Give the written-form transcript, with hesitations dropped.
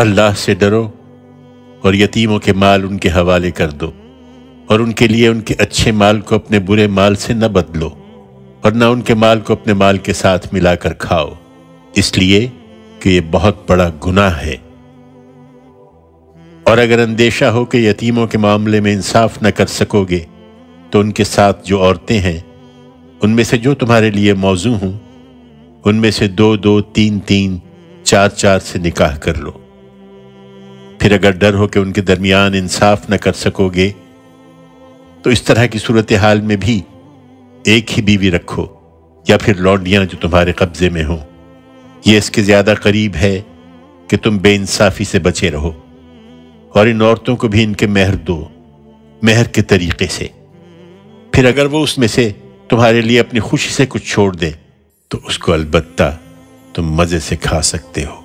اللہ سے ڈرو اور یتیموں کے مال ان کے حوالے کر دو، اور ان کے لیے ان کے اچھے مال کو اپنے برے مال سے نہ بدلو، اور نہ ان کے مال کو اپنے مال کے ساتھ ملا کر کھاؤ، اس لیے کہ یہ بہت بڑا گناہ ہے۔ اور اگر اندیشہ ہو کہ یتیموں کے معاملے میں انصاف نہ کر سکو گے تو ان کے ساتھ جو عورتیں ہیں ان میں سے جو تمہارے لیے موزوں ہوں ان میں سے 2-2، 3-3، 4-4 سے نکاح کر لو۔ پھر اگر ڈر ہو کہ ان کے درمیان انصاف نہ کر سکو گے تو اس طرح کی صورتحال میں بھی ایک ہی بیوی رکھو، یا پھر لونڈیاں جو تمہارے قبضے میں ہوں۔ یہ اس کے زیادہ قریب ہے کہ تم بے انصافی سے بچے رہو، اور ان عورتوں کو بھی ان کے مہر دو، مہر کے طریقے سے۔ پھر اگر وہ اس میں سے تمہارے لیے اپنی خوشی سے کچھ چھوڑ دیں تو اس کو البتہ تم مزے سے کھا سکتے ہو۔